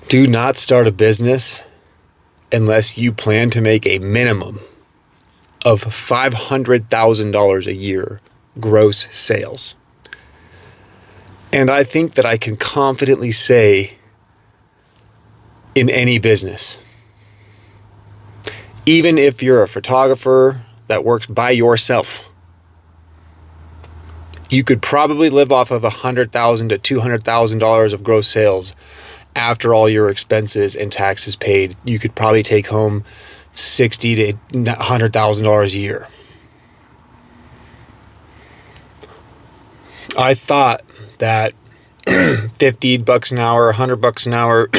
Do not start a business unless you plan to make a minimum of $500,000 a year gross sales. And I think that I can confidently say in any business, even if you're a photographer that works by yourself, you could probably live off of $100,000 to $200,000 of gross sales after all your expenses and taxes paid. You could probably take home $60,000 to $100,000 a year. I thought that $50 an hour, $100 an hour,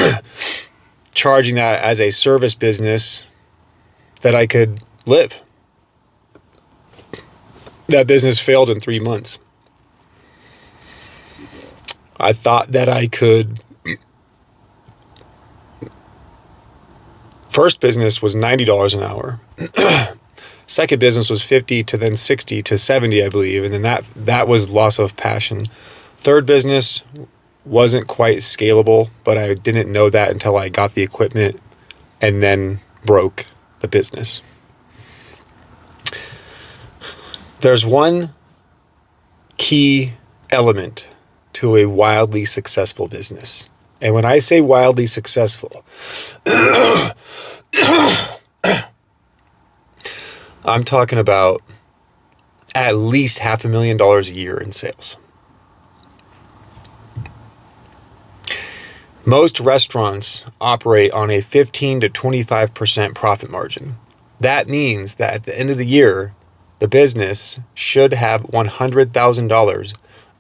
charging that as a service business, that I could live. That business failed in 3 months. I thought that I could. First business was $90 an hour. Second business was 50 to then 60 to 70, I believe. And then that was loss of passion. Third business wasn't quite scalable, but I didn't know that until I got the equipment and then broke the business. There's one key element to a wildly successful business. And when I say wildly successful, I'm talking about at least $500,000 a year in sales. Most restaurants operate on a 15 to 25% profit margin. That means that at the end of the year, the business should have $100,000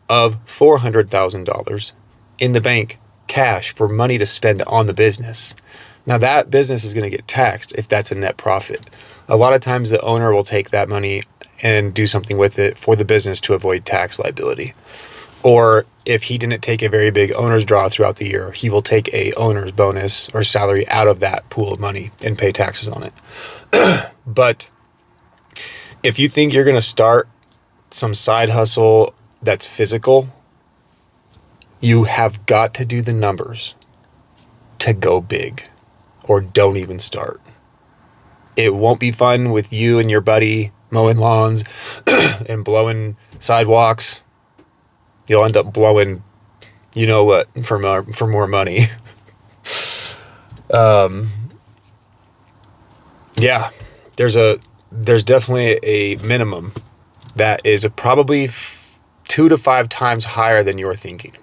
of $400,000 in the bank, cash for money to spend on the business. Now that business is going to get taxed if that's a net profit. A lot of times the owner will take that money and do something with it for the business to avoid tax liability. Or if he didn't take a very big owner's draw throughout the year, he will take a owner's bonus or salary out of that pool of money and pay taxes on it. But if you think you're going to start some side hustle that's physical, you have got to do the numbers to go big, or don't even start. It won't be fun with you and your buddy mowing lawns and blowing sidewalks. You'll end up blowing, you know what, for more money. Yeah, there's definitely a minimum that is probably 2 to 5 times higher than you're thinking.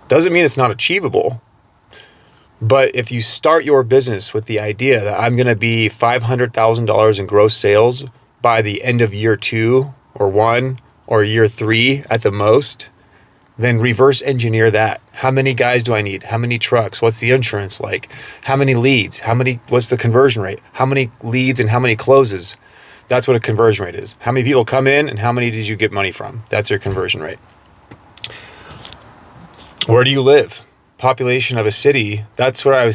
Doesn't mean it's not achievable. But if you start your business with the idea that I'm going to be $500,000 in gross sales by the end of year 2 or 1 or year 3 at the most, then reverse engineer that. How many guys do I need? How many trucks? What's the insurance like? How many leads? What's the conversion rate? How many leads and how many closes? That's what a conversion rate is. How many people come in and how many did you get money from? That's your conversion rate. Where do you live? Population of a city. That's where I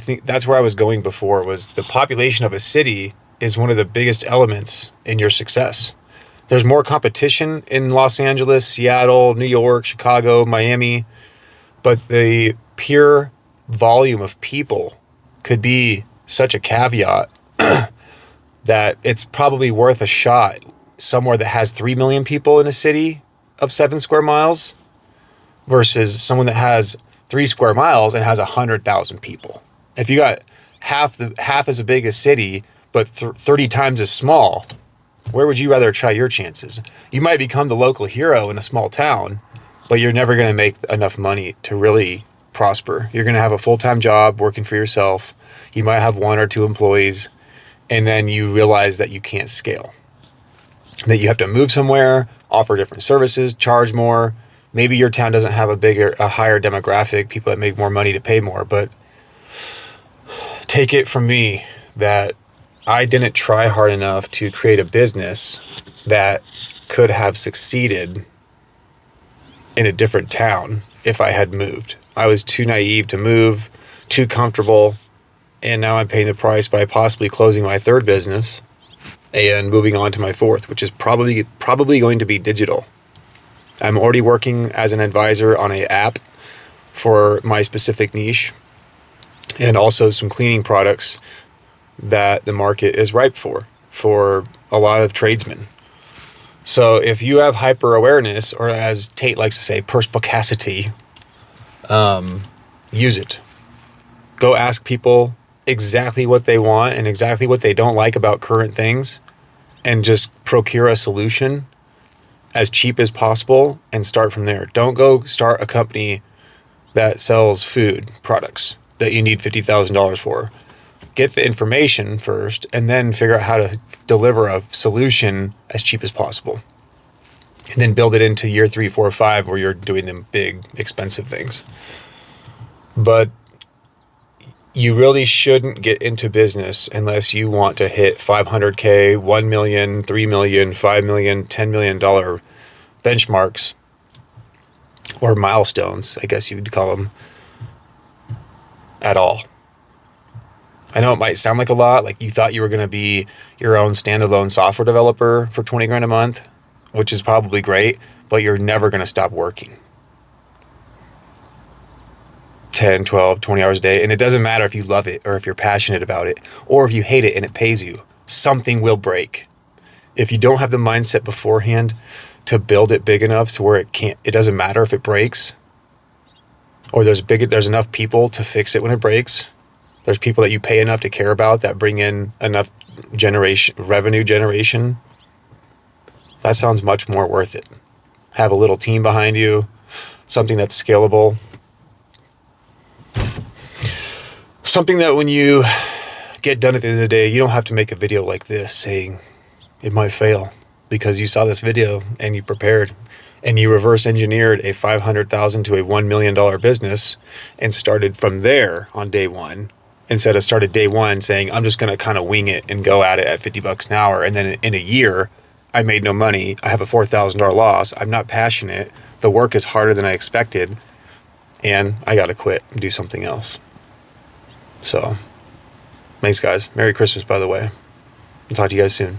was going before, was the population of a city is one of the biggest elements in your success. There's more competition in Los Angeles, Seattle, New York, Chicago, Miami, but the pure volume of people could be such a caveat that it's probably worth a shot somewhere that has 3 million people in a city of 7 square miles versus someone that has 3 square miles and has 100,000 people. If you got half as big a city, but 30 times as small, where would you rather try your chances? You might become the local hero in a small town, but you're never going to make enough money to really prosper. You're going to have a full-time job working for yourself. You might have 1 or 2 employees, and then you realize that you can't scale, that you have to move somewhere, offer different services, charge more. Maybe your town doesn't have a higher demographic, people that make more money to pay more, but take it from me that I didn't try hard enough to create a business that could have succeeded in a different town if I had moved. I was too naive to move, too comfortable, and now I'm paying the price by possibly closing my 3rd business and moving on to my 4th, which is probably going to be digital. I'm already working as an advisor on an app for my specific niche, and also some cleaning products that the market is ripe for a lot of tradesmen. So if you have hyper awareness, or as Tate likes to say, perspicacity, use it. Go ask people exactly what they want and exactly what they don't like about current things, and just procure a solution as cheap as possible and start from there. Don't go start a company that sells food products that you need $50,000 for. Get the information first and then figure out how to deliver a solution as cheap as possible. And then build it into year 3, 4, 5 where you're doing them big, expensive things. But you really shouldn't get into business unless you want to hit $500K, $1 million, $3 million, $5 million, $10 million benchmarks, or milestones, I guess you'd call them, at all. I know it might sound like a lot, like you thought you were going to be your own standalone software developer for 20 grand a month, which is probably great, but you're never going to stop working 10, 12, 20 hours a day. And it doesn't matter if you love it or if you're passionate about it or if you hate it and it pays you. Something will break. If you don't have the mindset beforehand to build it big enough to where it doesn't matter if it breaks, or there's enough people to fix it when it breaks. There's people that you pay enough to care about that bring in enough revenue generation. That sounds much more worth it. Have a little team behind you, something that's scalable. Something that when you get done at the end of the day, you don't have to make a video like this saying it might fail, because you saw this video and you prepared and you reverse engineered a $500,000 to a $1 million business and started from there on day one, instead of started day one saying, I'm just going to kind of wing it and go at it at $50 an hour. And then in a year, I made no money. I have a $4,000 loss. I'm not passionate. The work is harder than I expected. And I got to quit and do something else. So, thanks guys. Merry Christmas, by the way. I'll talk to you guys soon.